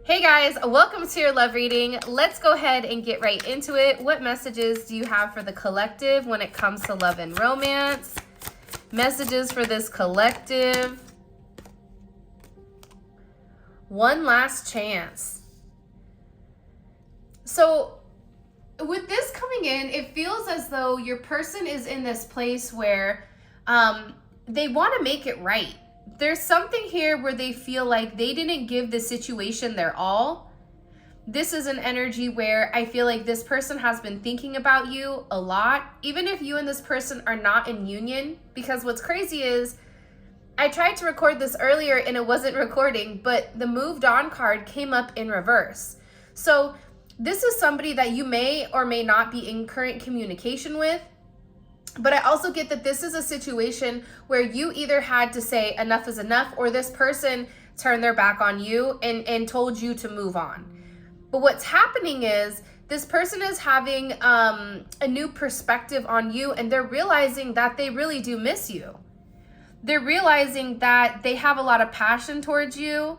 Hey guys, welcome to your love reading. Let's go ahead and get right into it. What messages do you have for the collective when it comes to love and romance? Messages for this collective. One last chance. So with this coming in, it feels as though your person is in this place where they want to make it right. There's something here where they feel like they didn't give the situation their all. This is an energy where I feel like this person has been thinking about you a lot, even if you and this person are not in union. Because what's crazy is I tried to record this earlier and it wasn't recording, but the moved on card came up in reverse. So this is somebody that you may or may not be in current communication with. But I also get that this is a situation where you either had to say enough is enough, or this person turned their back on you and told you to move on. But what's happening is this person is having a new perspective on you, and they're realizing that they really do miss you. They're realizing that they have a lot of passion towards you,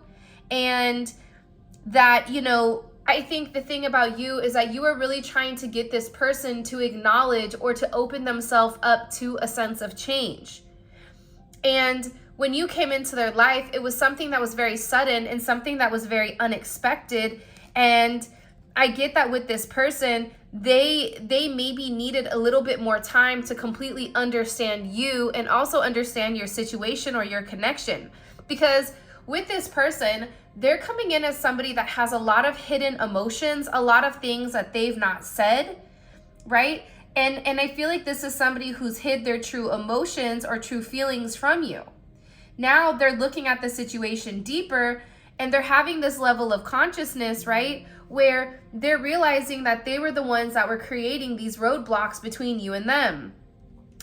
and that, you know, I think the thing about you is that you are really trying to get this person to acknowledge or to open themselves up to a sense of change. And when you came into their life, it was something that was very sudden and something that was very unexpected. And I get that with this person, they maybe needed a little bit more time to completely understand you and also understand your situation or your connection. Because with this person, they're coming in as somebody that has a lot of hidden emotions, a lot of things that they've not said, right? And I feel like this is somebody who's hid their true emotions or true feelings from you. Now they're looking at the situation deeper and they're having this level of consciousness, right? Where they're realizing that they were the ones that were creating these roadblocks between you and them.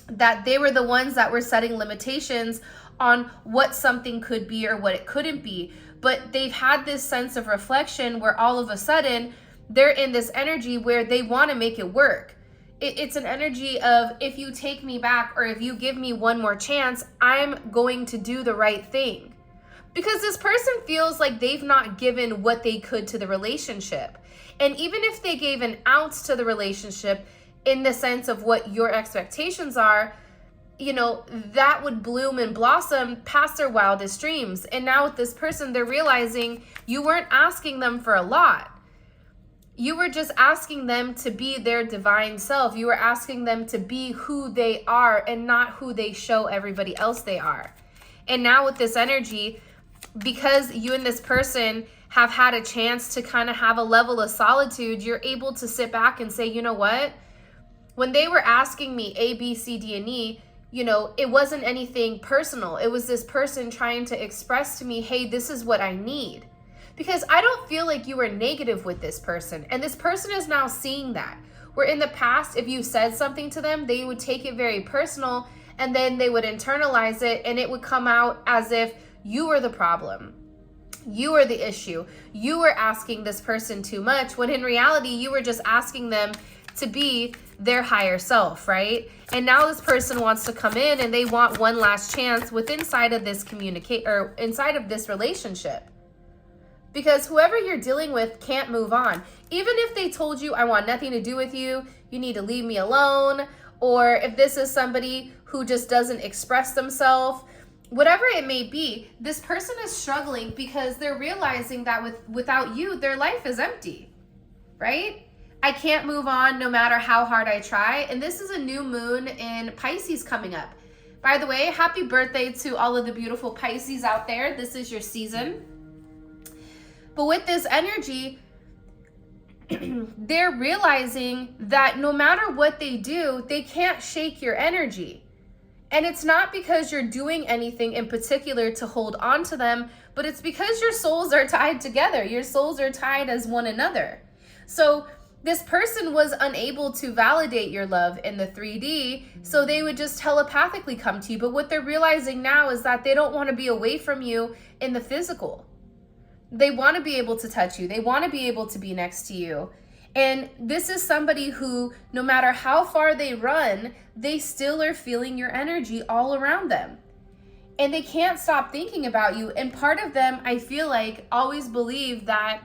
That they were the ones that were setting limitations on what something could be or what it couldn't be. But they've had this sense of reflection where all of a sudden they're in this energy where they want to make it work. It's an energy of, if you take me back or if you give me one more chance, I'm going to do the right thing. Because this person feels like they've not given what they could to the relationship. And even if they gave an ounce to the relationship in the sense of what your expectations are, you know, that would bloom and blossom past their wildest dreams. And now with this person, they're realizing you weren't asking them for a lot. You were just asking them to be their divine self. You were asking them to be who they are and not who they show everybody else they are. And now with this energy, because you and this person have had a chance to kind of have a level of solitude, you're able to sit back and say, you know what? When they were asking me A, B, C, D, and E, you know, it wasn't anything personal. It was this person trying to express to me, hey, this is what I need. Because I don't feel like you were negative with this person. And this person is now seeing that. Where in the past, if you said something to them, they would take it very personal and then they would internalize it and it would come out as if you were the problem. You were the issue. You were asking this person too much, when in reality, you were just asking them to be their higher self, right? And now this person wants to come in and they want one last chance inside of this inside of this relationship. Because whoever you're dealing with can't move on. Even if they told you, I want nothing to do with you, you need to leave me alone, or if this is somebody who just doesn't express themselves, whatever it may be, this person is struggling because they're realizing that without you, their life is empty, right? I can't move on no matter how hard I try. And this is a new moon in Pisces coming up. By the way, happy birthday to all of the beautiful Pisces out there. This is your season. But with this energy, they're realizing that no matter what they do, they can't shake your energy. And it's not because you're doing anything in particular to hold on to them, but it's because your souls are tied together. Your souls are tied as one another. So this person was unable to validate your love in the 3D, so they would just telepathically come to you. But what they're realizing now is that they don't want to be away from you in the physical. They want to be able to touch you. They want to be able to be next to you. And this is somebody who, no matter how far they run, they still are feeling your energy all around them. And they can't stop thinking about you. And part of them, I feel like, always believe that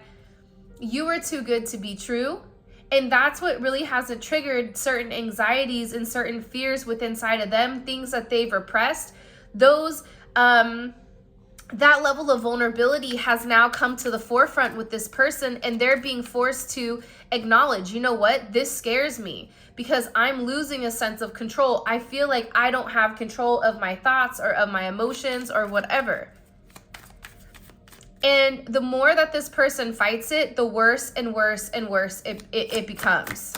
you are too good to be true. And that's what really hasn't triggered certain anxieties and certain fears within inside of them, things that they've repressed. Those, that level of vulnerability has now come to the forefront with this person, and they're being forced to acknowledge, you know what, this scares me because I'm losing a sense of control. I feel like I don't have control of my thoughts or of my emotions or whatever. And the more that this person fights it, the worse and worse and worse it becomes.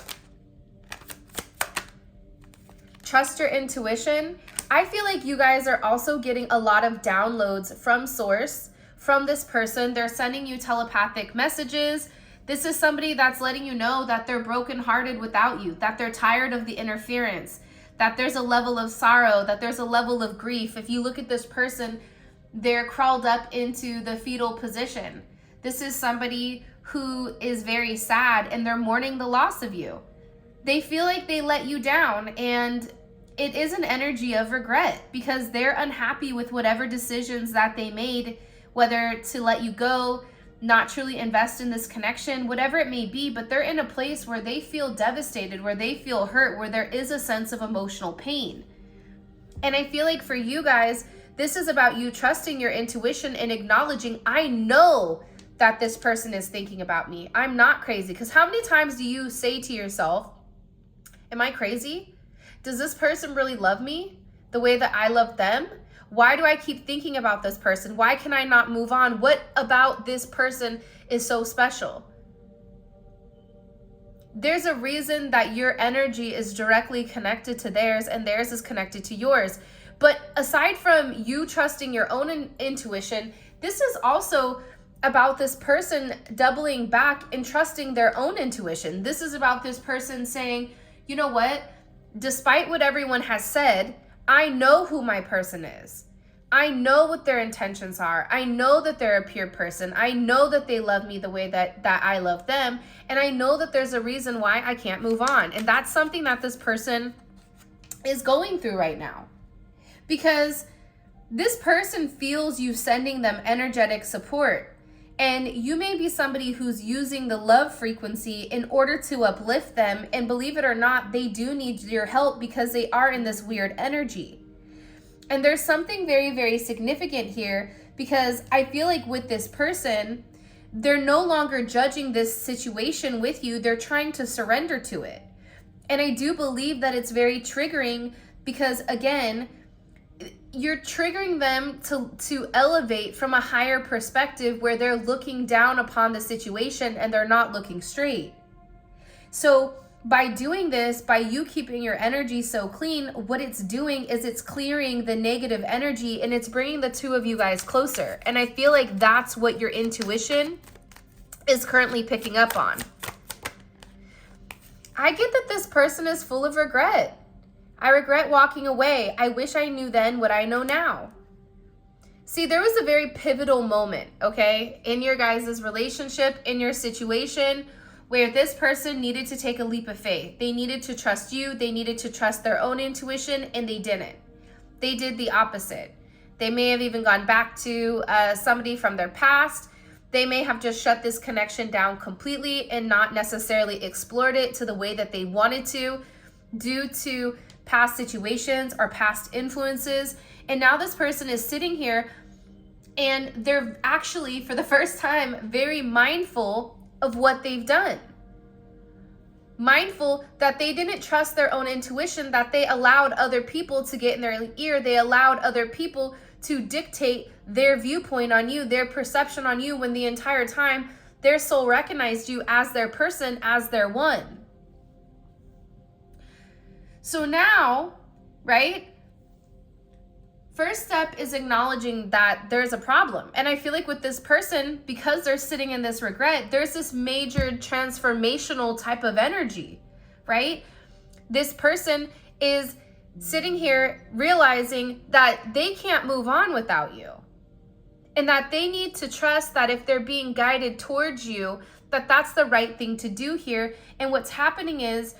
Trust your intuition. I feel like you guys are also getting a lot of downloads from source, from this person. They're sending you telepathic messages. This is somebody that's letting you know that they're brokenhearted without you, that they're tired of the interference, that there's a level of sorrow, that there's a level of grief. If you look at this person, they're crawled up into the fetal position. This is somebody who is very sad and they're mourning the loss of you. They feel like they let you down, and it is an energy of regret because they're unhappy with whatever decisions that they made, whether to let you go, not truly invest in this connection, whatever it may be, but they're in a place where they feel devastated, where they feel hurt, where there is a sense of emotional pain. And I feel like for you guys, this is about you trusting your intuition and acknowledging, I know that this person is thinking about me. I'm not crazy. Because how many times do you say to yourself, am I crazy? Does this person really love me the way that I love them? Why do I keep thinking about this person? Why can I not move on? What about this person is so special? There's a reason that your energy is directly connected to theirs and theirs is connected to yours. But aside from you trusting your own intuition, this is also about this person doubling back and trusting their own intuition. This is about this person saying, you know what? Despite what everyone has said, I know who my person is. I know what their intentions are. I know that they're a pure person. I know that they love me the way that I love them. And I know that there's a reason why I can't move on. And that's something that this person is going through right now. Because this person feels you sending them energetic support. And you may be somebody who's using the love frequency in order to uplift them. And believe it or not, they do need your help because they are in this weird energy. And there's something very, very significant here because I feel like with this person, they're no longer judging this situation with you. They're trying to surrender to it. And I do believe that it's very triggering because, again, you're triggering them to elevate from a higher perspective where they're looking down upon the situation and they're not looking straight. So by doing this, by you keeping your energy so clean, what it's doing is it's clearing the negative energy and it's bringing the two of you guys closer. And I feel like that's what your intuition is currently picking up on. I get that this person is full of regret. I regret walking away. I wish I knew then what I know now. See, there was a very pivotal moment, okay, in your guys' relationship, in your situation, where this person needed to take a leap of faith. They needed to trust you. They needed to trust their own intuition, and they didn't. They did the opposite. They may have even gone back to somebody from their past. They may have just shut this connection down completely and not necessarily explored it to the way that they wanted to due to past situations or past influences. And now this person is sitting here and they're actually, for the first time, very mindful of what they've done. Mindful that they didn't trust their own intuition, that they allowed other people to get in their ear. They allowed other people to dictate their viewpoint on you, their perception on you, when the entire time their soul recognized you as their person, as their one. So now, right? First step is acknowledging that there's a problem. And I feel like with this person, because they're sitting in this regret, there's this major transformational type of energy, right? This person is sitting here realizing that they can't move on without you. And that they need to trust that if they're being guided towards you, that that's the right thing to do here. And what's happening is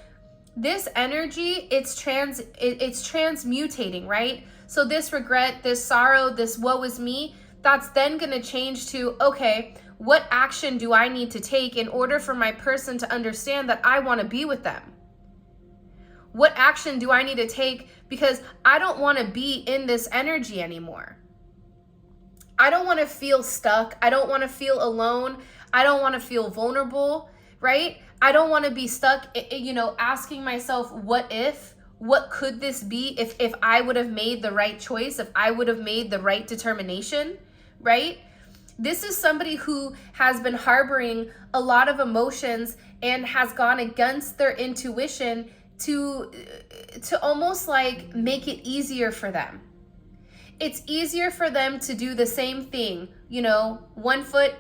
this energy, it's transmutating, right? So this regret, this sorrow, this woe is me, that's then going to change to, okay, What action do I need to take in order for my person to understand that I want to be with them? What action do I need to take because I don't want to be in this energy anymore? I don't want to feel stuck. I don't want to feel alone. I don't want to feel vulnerable, right? I don't want to be stuck, asking myself, what could this be if I would have made the right choice, if I would have made the right determination, right? This is somebody who has been harboring a lot of emotions and has gone against their intuition to almost like make it easier for them. It's easier for them to do the same thing, one foot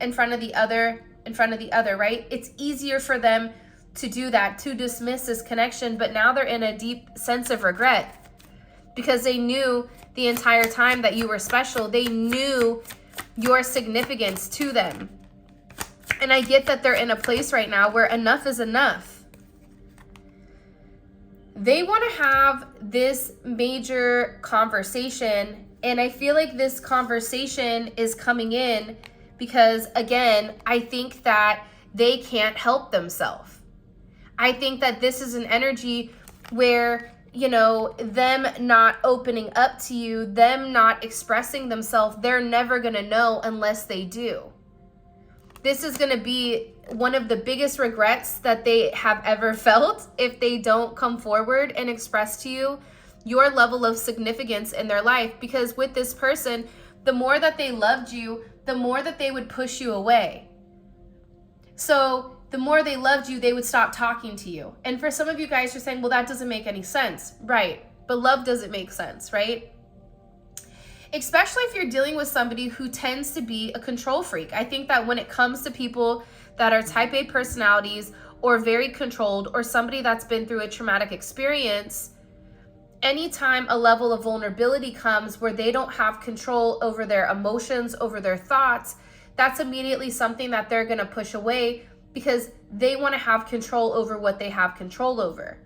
in front of the other, right? It's easier for them to do that, to dismiss this connection, but now they're in a deep sense of regret because they knew the entire time that you were special. They knew your significance to them. And I get that they're in a place right now where enough is enough. They want to have this major conversation, and I feel like this conversation is coming in because, again, I think that they can't help themselves. I think that this is an energy where, them not opening up to you, them not expressing themselves, they're never going to know unless they do. This is going to be one of the biggest regrets that they have ever felt if they don't come forward and express to you your level of significance in their life. Because with this person, the more that they loved you, the more that they would push you away. So the more they loved you, they would stop talking to you. And for some of you guys, you're saying, well, that doesn't make any sense. Right. But love doesn't make sense, right? Especially if you're dealing with somebody who tends to be a control freak. I think that when it comes to people that are type A personalities or very controlled, or somebody that's been through a traumatic experience, anytime a level of vulnerability comes where they don't have control over their emotions, over their thoughts, that's immediately something that they're going to push away because they want to have control over what they have control over.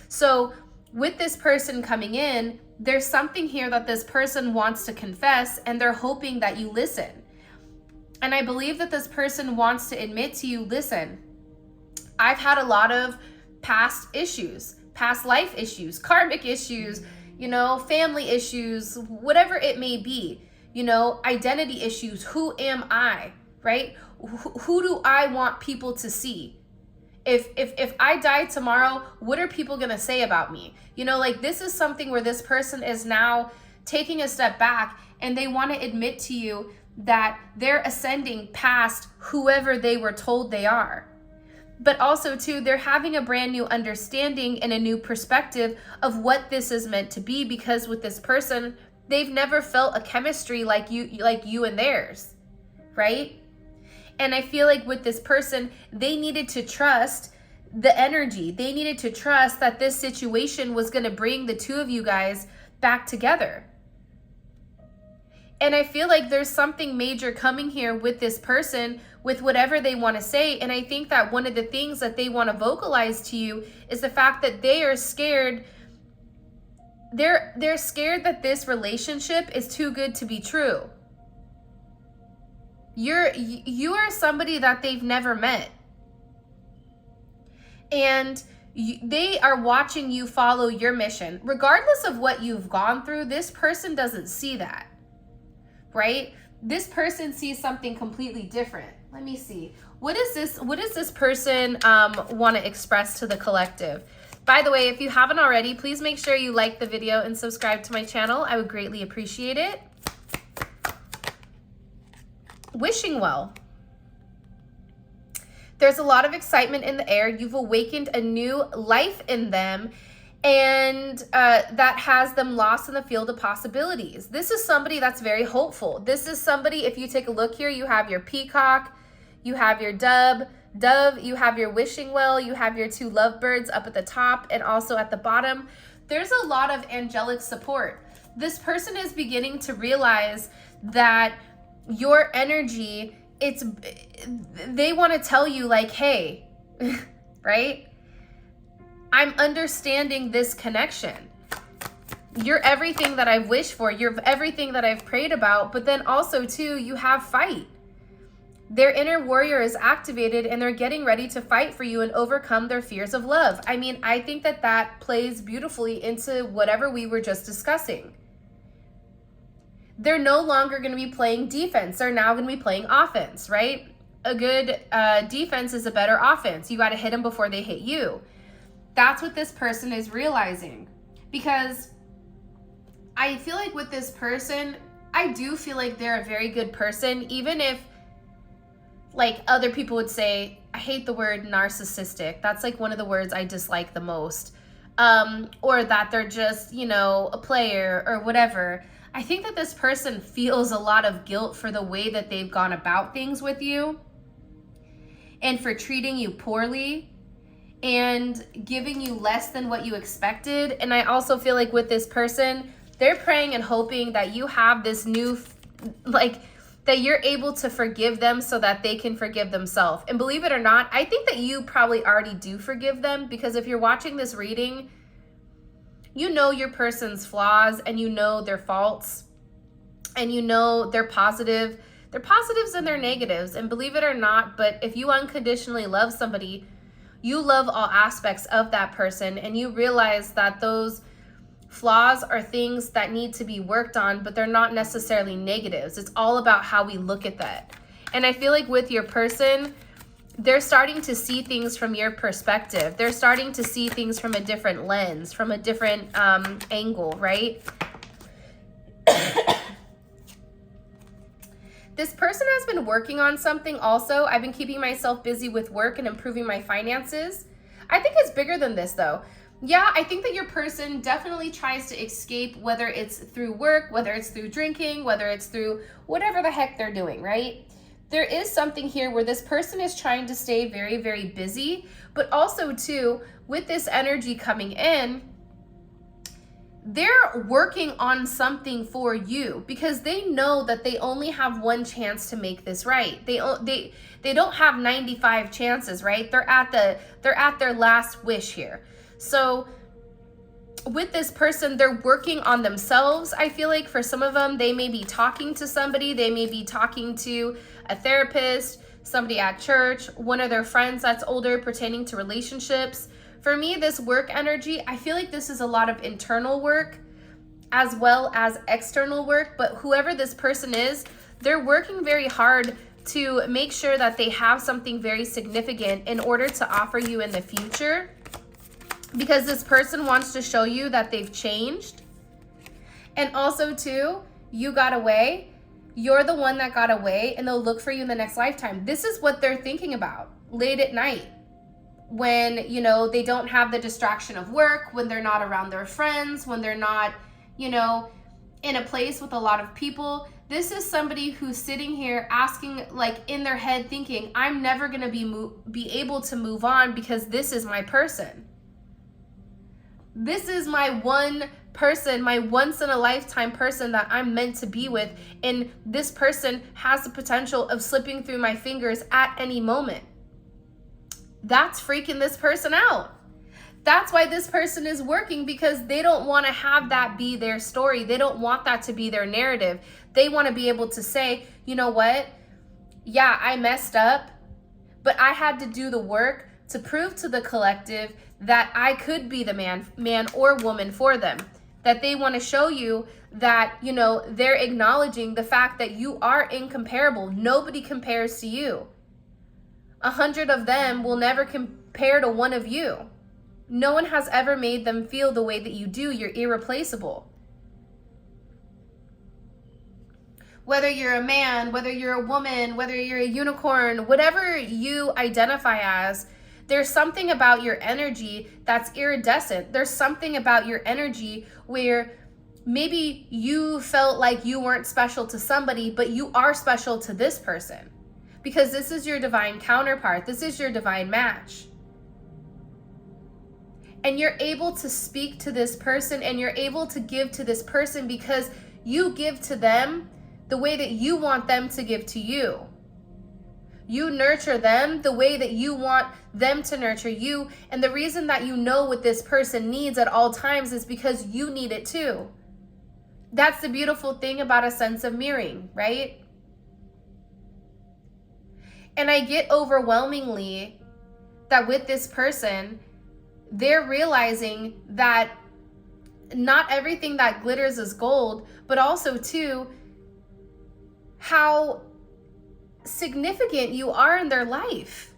So with this person coming in, there's something here that this person wants to confess, and they're hoping that you listen. And I believe that this person wants to admit to you, listen, I've had a lot of past issues, past life issues, karmic issues, family issues, whatever it may be, identity issues. Who am I, right? Who do I want people to see? If I die tomorrow, what are people going to say about me? This is something where this person is now taking a step back, and they want to admit to you that they're ascending past whoever they were told they are. But also too, they're having a brand new understanding and a new perspective of what this is meant to be, because with this person, they've never felt a chemistry like you and theirs, right? And I feel like with this person, they needed to trust the energy. They needed to trust that this situation was going to bring the two of you guys back together. And I feel like there's something major coming here with this person, with whatever they want to say. And I think that one of the things that they want to vocalize to you is the fact that they are scared. They're scared that this relationship is too good to be true. You are somebody that they've never met. And they are watching you follow your mission. Regardless of what you've gone through, this person doesn't see that, right? This person sees something completely different. Let me see. What does this person want to express to the collective? By the way, if you haven't already, please make sure you like the video and subscribe to my channel. I would greatly appreciate it. Wishing well. There's a lot of excitement in the air. You've awakened a new life in them, and that has them lost in the field of possibilities. This is somebody that's very hopeful. This is somebody, if you take a look here, you have your peacock, you have your dove, you have your wishing well, you have your two lovebirds up at the top and also at the bottom. There's a lot of angelic support. This person is beginning to realize that your energy, they want to tell you like, hey, right? I'm understanding this connection. You're everything that I've wished for. You're everything that I've prayed about. But then also too, you have fight. Their inner warrior is activated and they're getting ready to fight for you and overcome their fears of love. I mean, I think that that plays beautifully into whatever we were just discussing. They're no longer going to be playing defense. They're now going to be playing offense, right? A good defense is a better offense. You got to hit them before they hit you. That's what this person is realizing. Because I feel like with this person, I do feel like they're a very good person, even if, like, other people would say, I hate the word narcissistic. That's like one of the words I dislike the most. Or that they're just, you know, a player or whatever. I think that this person feels a lot of guilt for the way that they've gone about things with you and for treating you poorly and giving you less than what you expected. And I also feel like with this person, they're praying and hoping that you have this new, like, that you're able to forgive them so that they can forgive themselves. And believe it or not, I think that you probably already do forgive them, because if you're watching this reading, you know your person's flaws and you know their faults and you know their positives and their negatives. And believe it or not, but if you unconditionally love somebody, you love all aspects of that person and you realize that those flaws are things that need to be worked on, but they're not necessarily negatives. It's all about how we look at that. And I feel like with your person, they're starting to see things from your perspective. They're starting to see things from a different lens, from a different angle, right? This person has been working on something also. I've been keeping myself busy with work and improving my finances. I think it's bigger than this though. Yeah, I think that your person definitely tries to escape, whether it's through work, whether it's through drinking, whether it's through whatever the heck they're doing, right? There is something here where this person is trying to stay very, very busy, but also too, with this energy coming in, they're working on something for you because they know that they only have one chance to make this right. They don't have 95 chances, right? They're at their last wish here. So with this person, they're working on themselves. I feel like for some of them, they may be talking to somebody. They may be talking to a therapist, somebody at church, one of their friends that's older pertaining to relationships. For me, this work energy, I feel like this is a lot of internal work as well as external work. But whoever this person is, they're working very hard to make sure that they have something very significant in order to offer you in the future. Because this person wants to show you that they've changed. And also too, you got away. You're the one that got away, and they'll look for you in the next lifetime. This is what they're thinking about late at night when, you know, they don't have the distraction of work, when they're not around their friends, when they're not, you know, in a place with a lot of people. This is somebody who's sitting here asking, like in their head thinking, I'm never going to be able to move on because this is my person. This is my one person, my once in a lifetime person that I'm meant to be with. And this person has the potential of slipping through my fingers at any moment. That's freaking this person out. That's why this person is working, because they don't want to have that be their story. They don't want that to be their narrative. They want to be able to say, you know what? Yeah, I messed up, but I had to do the work to prove to the collective that I could be the man or woman for them. That they want to show you that, you know, they're acknowledging the fact that you are incomparable. Nobody compares to you. 100 of them will never compare to one of you. No one has ever made them feel the way that you do. You're irreplaceable. Whether you're a man, whether you're a woman, whether you're a unicorn, whatever you identify as, there's something about your energy that's iridescent. There's something about your energy where maybe you felt like you weren't special to somebody, but you are special to this person. Because this is your divine counterpart. This is your divine match. And you're able to speak to this person and you're able to give to this person because you give to them the way that you want them to give to you. You nurture them the way that you want them to nurture you. And the reason that you know what this person needs at all times is because you need it too. That's the beautiful thing about a sense of mirroring, right? And I get overwhelmingly that with this person, they're realizing that not everything that glitters is gold, but also too, how significant you are in their life.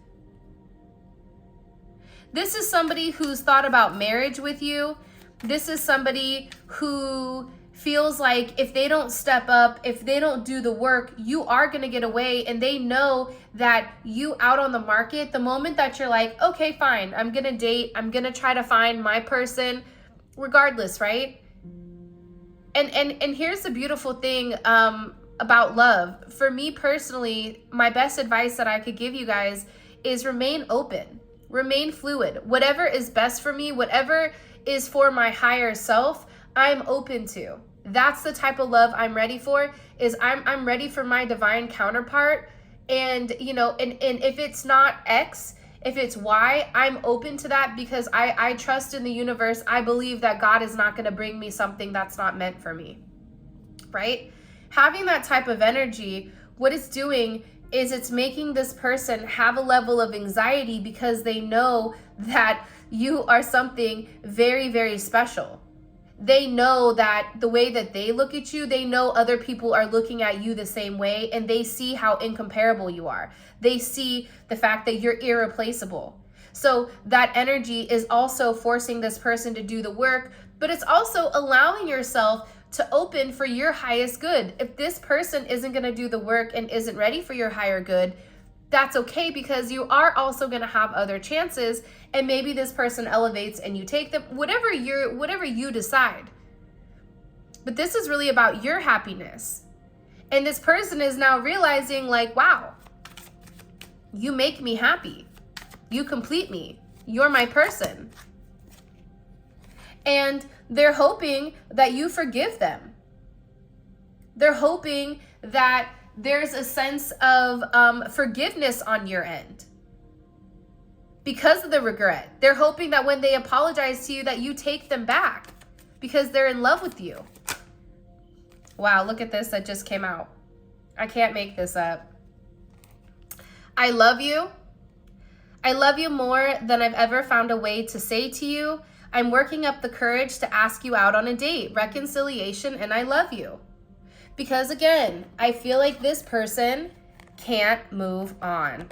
This is somebody who's thought about marriage with you. This is somebody who feels like if they don't step up, if they don't do the work, you are going to get away. And they know that you out on the market, the moment that you're like, okay, fine, I'm going to date, I'm going to try to find my person regardless, right? And here's the beautiful thing about love. For me personally, my best advice that I could give you guys is remain open, remain fluid. Whatever is best for me, whatever is for my higher self, I'm open to. That's the type of love I'm ready for, is I'm ready for my divine counterpart. And, you know, and if it's not X, if it's Y, I'm open to that, because I trust in the universe. I believe that God is not going to bring me something that's not meant for me, right? Having that type of energy, what it's doing is it's making this person have a level of anxiety, because they know that you are something very, very special. They know that the way that they look at you, they know other people are looking at you the same way, and they see how incomparable you are. They see the fact that you're irreplaceable. So that energy is also forcing this person to do the work, but it's also allowing yourself to open for your highest good. If this person isn't going to do the work and isn't ready for your higher good, that's okay, because you are also going to have other chances, and maybe this person elevates and you take them, whatever you decide. But this is really about your happiness. And this person is now realizing, like, wow, you make me happy. You complete me. You're my person. And they're hoping that you forgive them. They're hoping that there's a sense of forgiveness on your end because of the regret. They're hoping that when they apologize to you, that you take them back because they're in love with you. Wow, look at this that just came out. I can't make this up. I love you. I love you more than I've ever found a way to say to you. I'm working up the courage to ask you out on a date, reconciliation, and I love you. Because again, I feel like this person can't move on.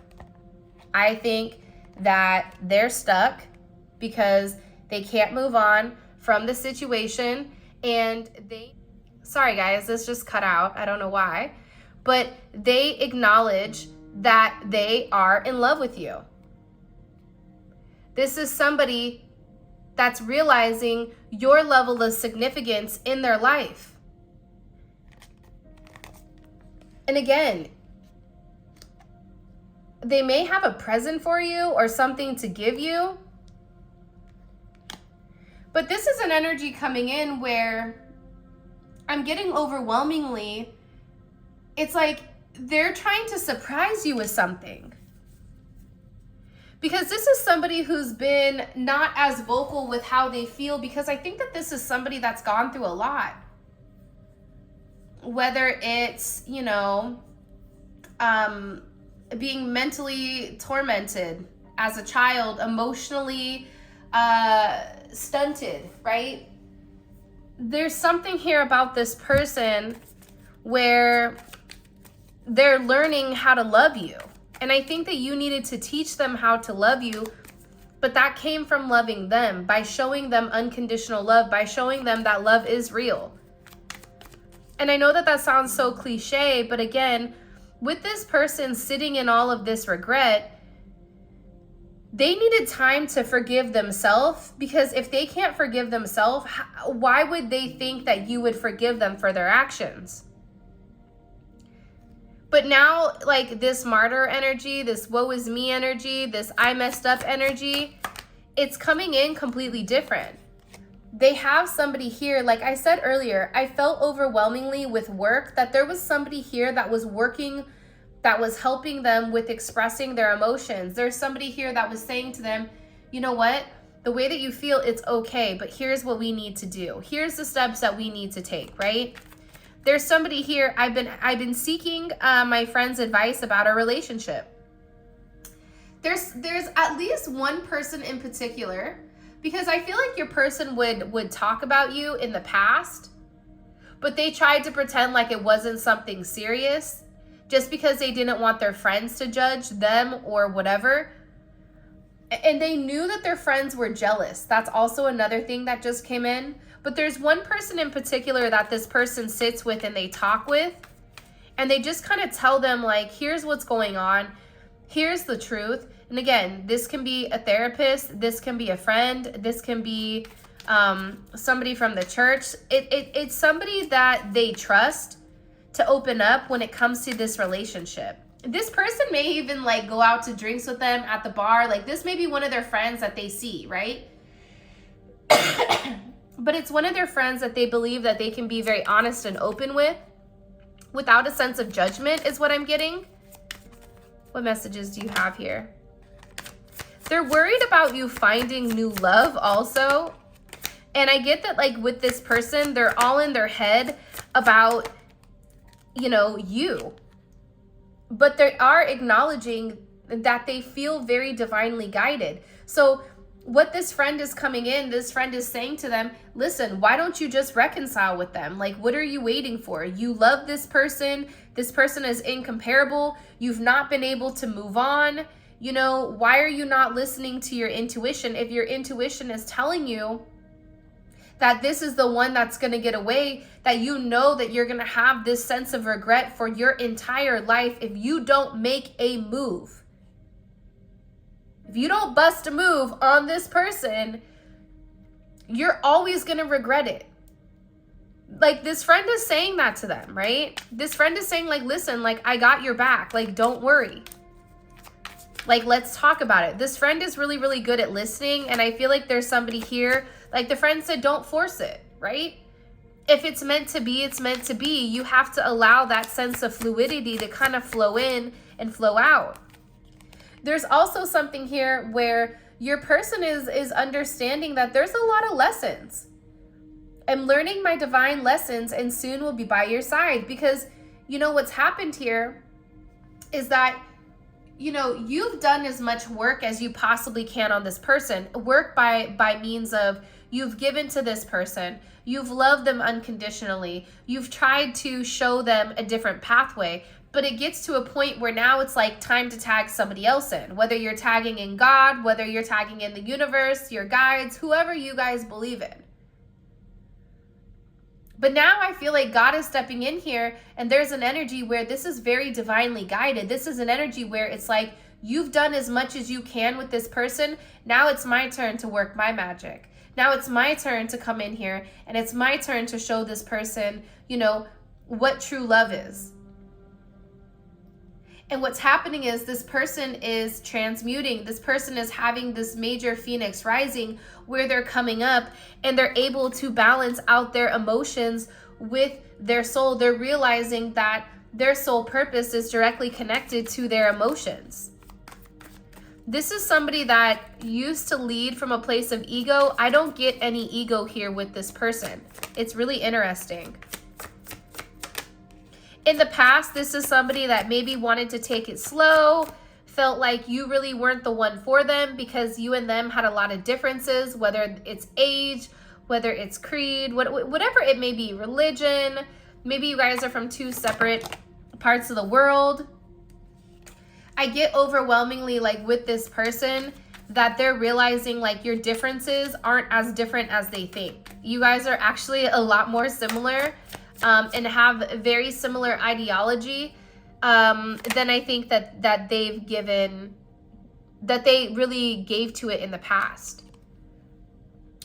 I think that they're stuck because they can't move on from the situation, and sorry guys, this just cut out. I don't know why, but they acknowledge that they are in love with you. This is somebody that's realizing your level of significance in their life. And again, they may have a present for you or something to give you. But this is an energy coming in where I'm getting overwhelmingly, it's like they're trying to surprise you with something. Because this is somebody who's been not as vocal with how they feel, because I think that this is somebody that's gone through a lot. Whether it's, you know, being mentally tormented as a child, emotionally stunted, right? There's something here about this person where they're learning how to love you. And I think that you needed to teach them how to love you, but that came from loving them, by showing them unconditional love, by showing them that love is real. And I know that that sounds so cliche, but again, with this person sitting in all of this regret, they needed time to forgive themselves, because if they can't forgive themselves, why would they think that you would forgive them for their actions? But now, like, this martyr energy, this woe is me energy, this I messed up energy, it's coming in completely different. They have somebody here, like I said earlier, I felt overwhelmingly with work that there was somebody here that was working, that was helping them with expressing their emotions. There's somebody here that was saying to them, you know what? The way that you feel, it's okay, but here's what we need to do. Here's the steps that we need to take, right? There's somebody here, I've been seeking my friend's advice about our relationship. there's at least one person in particular, because I feel like your person would talk about you in the past, but they tried to pretend like it wasn't something serious just because they didn't want their friends to judge them or whatever. And they knew that their friends were jealous. That's also another thing that just came in. But there's one person in particular that this person sits with and they talk with, and they just kind of tell them, like, here's what's going on. Here's the truth. And again, this can be a therapist. This can be a friend. This can be somebody from the church. It's somebody that they trust to open up when it comes to this relationship. This person may even like go out to drinks with them at the bar. Like, this may be one of their friends that they see, right? But it's one of their friends that they believe that they can be very honest and open with without a sense of judgment, is what I'm getting. What messages do you have here? They're worried about you finding new love also. And I get that, like, with this person, they're all in their head about, you know, you. But they are acknowledging that they feel very divinely guided. So what this friend is coming in, this friend is saying to them, listen, why don't you just reconcile with them? Like, what are you waiting for? You love this person. This person is incomparable. You've not been able to move on. You know, why are you not listening to your intuition? If your intuition is telling you that this is the one that's going to get away, that you know that you're going to have this sense of regret for your entire life if you don't make a move. If you don't bust a move on this person, you're always going to regret it. Like, this friend is saying that to them, right? This friend is saying, like, listen, like, I got your back. Like, don't worry. Like, let's talk about it. This friend is really, really good at listening. And I feel like there's somebody here, like the friend said, don't force it, right? If it's meant to be, it's meant to be. You have to allow that sense of fluidity to kind of flow in and flow out. There's also something here where your person is understanding that there's a lot of lessons. I'm learning my divine lessons and soon will be by your side, because, you know, what's happened here is that, you know, you've done as much work as you possibly can on this person. Work by means of you've given to this person. You've loved them unconditionally. You've tried to show them a different pathway. But it gets to a point where now it's like time to tag somebody else in. Whether you're tagging in God, whether you're tagging in the universe, your guides, whoever you guys believe in. But now I feel like God is stepping in here, and there's an energy where this is very divinely guided. This is an energy where it's like, you've done as much as you can with this person. Now it's my turn to work my magic. Now it's my turn to come in here, and it's my turn to show this person, you know, what true love is. And what's happening is this person is transmuting. This person is having this major phoenix rising where they're coming up and they're able to balance out their emotions with their soul. They're realizing that their soul purpose is directly connected to their emotions. This is somebody that used to lead from a place of ego. I don't get any ego here with this person. It's really interesting. In the past, this is somebody that maybe wanted to take it slow, felt like you really weren't the one for them because you and them had a lot of differences, whether it's age, whether it's creed, whatever it may be, religion. Maybe you guys are from two separate parts of the world. I get overwhelmingly, like, with this person, that they're realizing like your differences aren't as different as they think. You guys are actually a lot more similar. And have very similar ideology than I think that they've given, that they really gave to it in the past.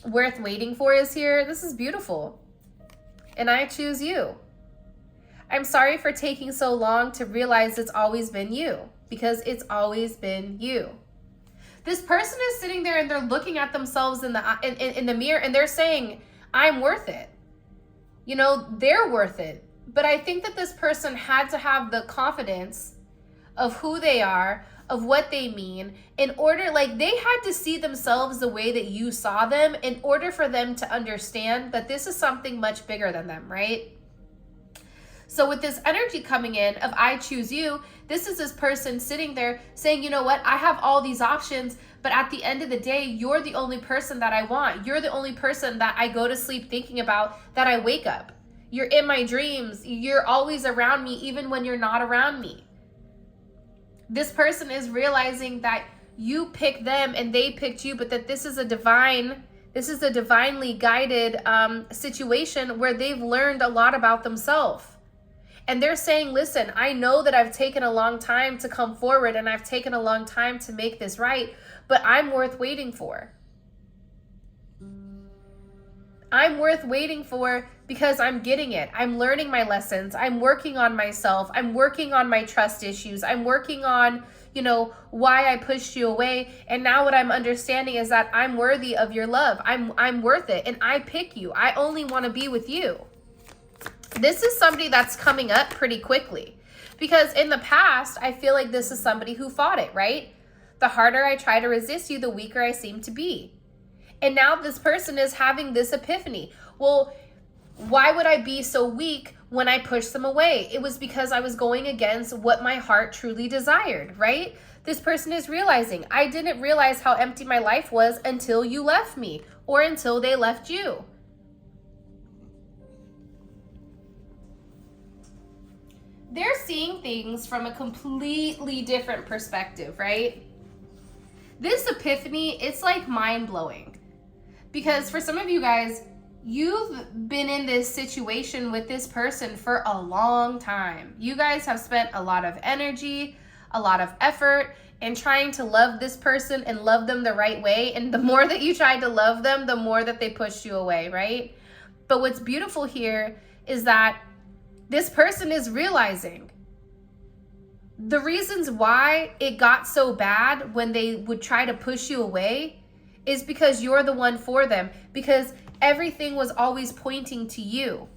Worth waiting for is here. This is beautiful. And I choose you. I'm sorry for taking so long to realize it's always been you, because it's always been you. This person is sitting there and they're looking at themselves in the mirror and they're saying, I'm worth it. You know, they're worth it. But I think that this person had to have the confidence of who they are, of what they mean, in order, like, they had to see themselves the way that you saw them in order for them to understand that this is something much bigger than them, right? So with this energy coming in of I choose you, This is this person sitting there saying, you know what, I have all these options, but at the end of the day, you're the only person that I want. You're the only person that I go to sleep thinking about, that I wake up. You're in my dreams. You're always around me, even when you're not around me. This person is realizing that you picked them and they picked you, but that this is a divinely guided situation where they've learned a lot about themselves. And they're saying, listen, I know that I've taken a long time to come forward and I've taken a long time to make this right, but I'm worth waiting for. I'm worth waiting for because I'm getting it. I'm learning my lessons. I'm working on myself. I'm working on my trust issues. I'm working on, why I pushed you away. And now what I'm understanding is that I'm worthy of your love. I'm worth it. And I pick you. I only want to be with you. This is somebody that's coming up pretty quickly, because in the past, I feel like this is somebody who fought it, right? The harder I try to resist you, the weaker I seem to be. And now this person is having this epiphany. Well, why would I be so weak when I pushed them away? It was because I was going against what my heart truly desired, right? This person is realizing, I didn't realize how empty my life was until you left me, or until they left you. They're seeing things from a completely different perspective, right? This epiphany, it's like mind-blowing. Because for some of you guys, you've been in this situation with this person for a long time. You guys have spent a lot of energy, a lot of effort in trying to love this person and love them the right way. And the more that you tried to love them, the more that they pushed you away, right? But what's beautiful here is that this person is realizing the reasons why it got so bad when they would try to push you away is because you're the one for them, because everything was always pointing to you.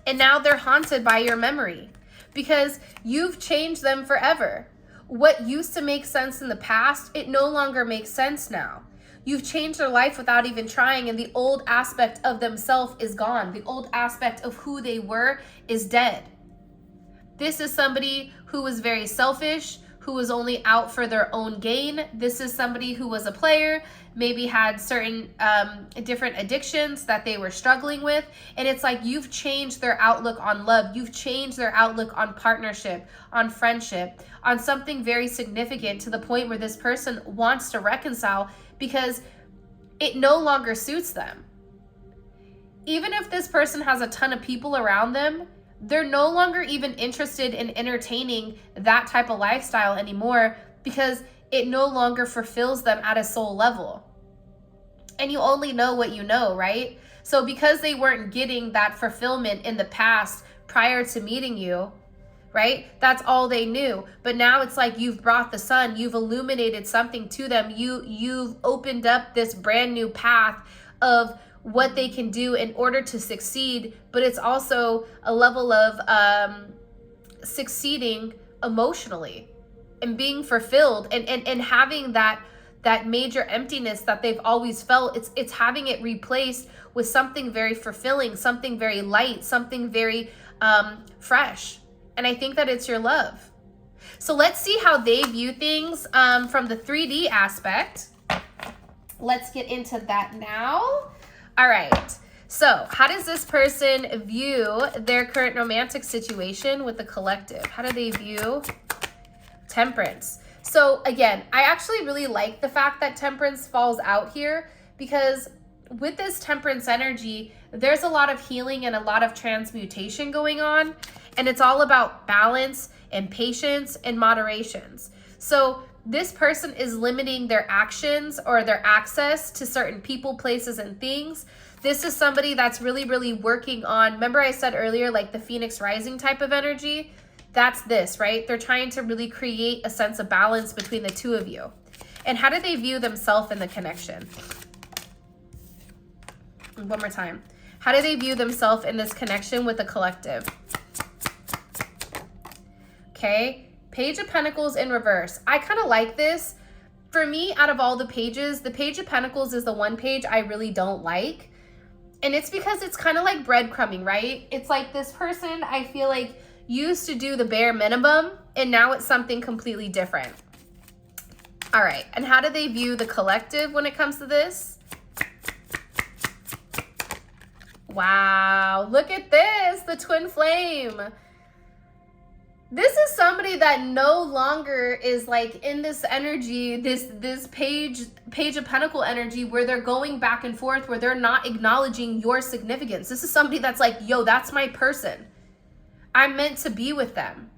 And now they're haunted by your memory because you've changed them forever. What used to make sense in the past, it no longer makes sense now. You've changed their life without even trying, and the old aspect of themselves is gone. The old aspect of who they were is dead. This is somebody who was very selfish, who was only out for their own gain. This is somebody who was a player, maybe had certain different addictions that they were struggling with. And it's like you've changed their outlook on love. You've changed their outlook on partnership, on friendship, on something very significant, to the point where this person wants to reconcile because it no longer suits them. Even if this person has a ton of people around them, they're no longer even interested in entertaining that type of lifestyle anymore because it no longer fulfills them at a soul level. And you only know what you know, right? So because they weren't getting that fulfillment in the past prior to meeting you, right? That's all they knew. But now it's like you've brought the sun, you've illuminated something to them. You've opened up this brand new path of what they can do in order to succeed, but it's also a level of succeeding emotionally and being fulfilled and having that major emptiness that they've always felt. It's having it replaced with something very fulfilling, something very light, something very fresh. And I think that it's your love. So let's see how they view things from the 3D aspect. Let's get into that now. All right, so how does this person view their current romantic situation with the collective? How do they view Temperance? So again, I actually really like the fact that Temperance falls out here, because with this Temperance energy, there's a lot of healing and a lot of transmutation going on, and it's all about balance and patience and moderations. So this person is limiting their actions or their access to certain people, places, and things. This is somebody that's really, really working on, remember I said earlier, like the Phoenix Rising type of energy? That's this, right? They're trying to really create a sense of balance between the two of you. And how do they view themselves in the connection? One more time. How do they view themselves in this connection with the collective? Okay. Page of Pentacles in reverse. I kind of like this. For me, out of all the pages, the Page of Pentacles is the one page I really don't like. And it's because it's kind of like breadcrumbing, right? It's like this person, I feel like used to do the bare minimum, and now it's something completely different. All right, and how do they view the collective when it comes to this? Wow, look at this, the twin flame. This is somebody that no longer is like in this energy, this page of pentacle energy where they're going back and forth, where they're not acknowledging your significance. This is somebody that's like, yo, that's my person. I'm meant to be with them.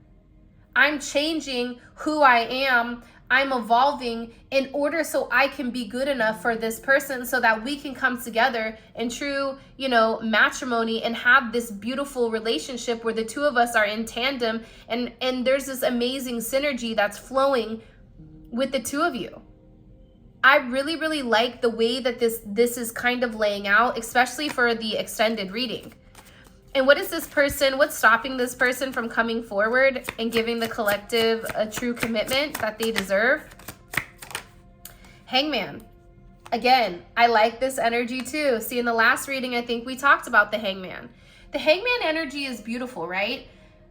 I'm changing who I am. I'm evolving in order so I can be good enough for this person so that we can come together in true, matrimony and have this beautiful relationship where the two of us are in tandem and there's this amazing synergy that's flowing with the two of you. I really, really like the way that this is kind of laying out, especially for the extended reading. And what is this person, what's stopping this person from coming forward and giving the collective a true commitment that they deserve? Hangman. Again, I like this energy too. See, in the last reading, I think we talked about the Hangman. The Hangman energy is beautiful, right?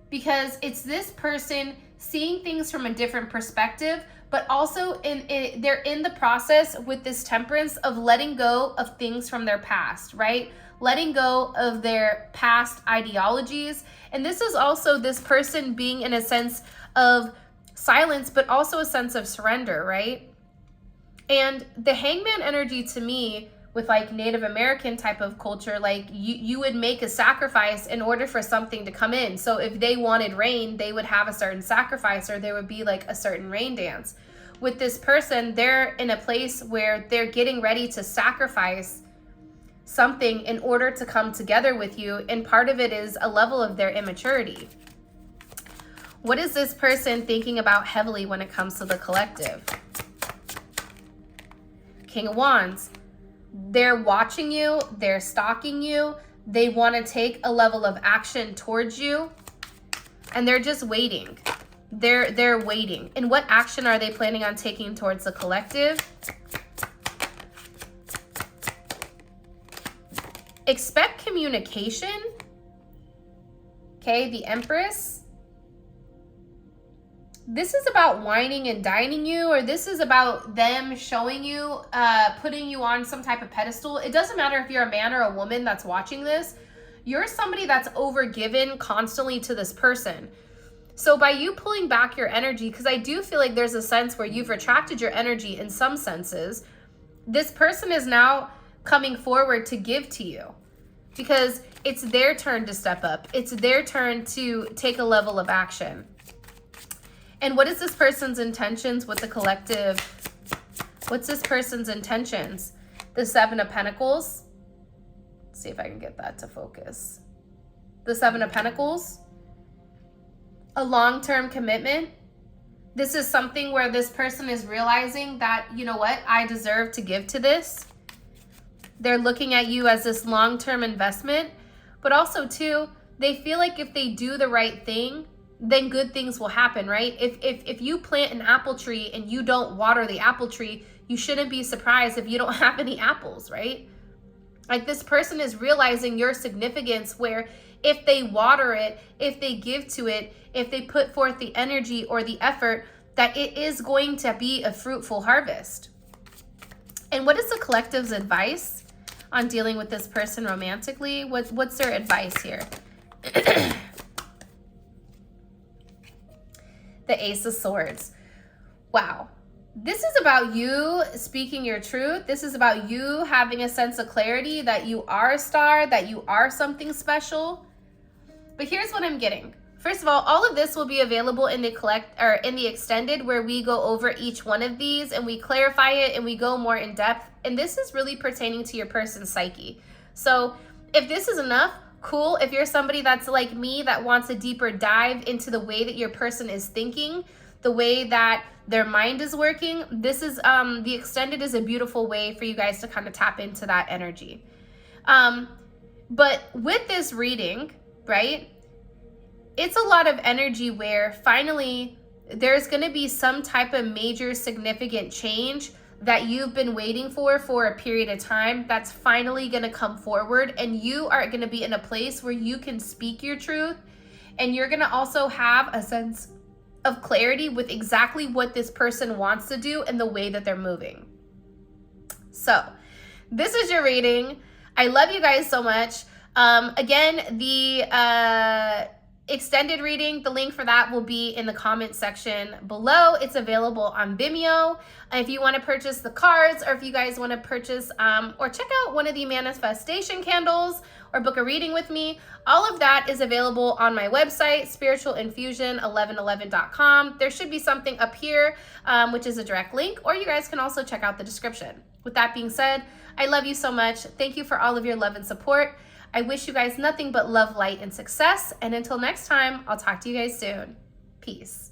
Because it's this person seeing things from a different perspective, but also they're in the process with this temperance of letting go of things from their past, right? Letting go of their past ideologies. And this is also this person being in a sense of silence, but also a sense of surrender, right? And the Hangman energy to me, with like Native American type of culture, like you would make a sacrifice in order for something to come in. So if they wanted rain, they would have a certain sacrifice, or there would be like a certain rain dance. With this person, they're in a place where they're getting ready to sacrifice something in order to come together with you, and part of it is a level of their immaturity. What is this person thinking about heavily when it comes to the collective? King of Wands. They're watching you, they're stalking you, they want to take a level of action towards you, and they're just waiting. They're waiting. And what action are they planning on taking towards the collective? Expect communication. Okay, the Empress. This is about whining and dining you, or this is about them showing you, putting you on some type of pedestal. It doesn't matter if you're a man or a woman that's watching this. You're somebody that's overgiven constantly to this person. So by you pulling back your energy, because I do feel like there's a sense where you've retracted your energy in some senses, this person is now coming forward to give to you, because it's their turn to step up. It's their turn to take a level of action. And what is this person's intentions with the collective? What's this person's intentions? The Seven of Pentacles. Let's see if I can get that to focus. The Seven of Pentacles. A long-term commitment. This is something where this person is realizing that, you know what, I deserve to give to this. They're looking at you as this long-term investment, but also too, they feel like if they do the right thing, then good things will happen, right? If you plant an apple tree and you don't water the apple tree, you shouldn't be surprised if you don't have any apples, right? Like, this person is realizing your significance, where if they water it, if they give to it, if they put forth the energy or the effort, that it is going to be a fruitful harvest. And what is the collective's advice on dealing with this person romantically? What's their advice here? The Ace of Swords. Wow. This is about you speaking your truth. This is about you having a sense of clarity that you are a star, that you are something special. But here's what I'm getting. First of all of this will be available in the in the extended, where we go over each one of these and we clarify it and we go more in depth. And this is really pertaining to your person's psyche. So if this is enough, cool. If you're somebody that's like me, that wants a deeper dive into the way that your person is thinking, the way that their mind is working, this is the extended is a beautiful way for you guys to kind of tap into that energy. But with this reading, right, it's a lot of energy where finally there's going to be some type of major significant change that you've been waiting for a period of time, that's finally going to come forward, and you are going to be in a place where you can speak your truth and you're going to also have a sense of clarity with exactly what this person wants to do and the way that they're moving. So this is your reading. I love you guys so much. Again, the extended reading, the link for that will be in the comment section below. It's available on Vimeo. If you want to purchase the cards, or if you guys want to purchase or check out one of the manifestation candles or book a reading with me, all of that is available on my website, spiritualinfusion1111.com. There should be something up here, which is a direct link, or you guys can also check out the description. With that being said, I love you so much. Thank you for all of your love and support. I wish you guys nothing but love, light, and success. And until next time, I'll talk to you guys soon. Peace.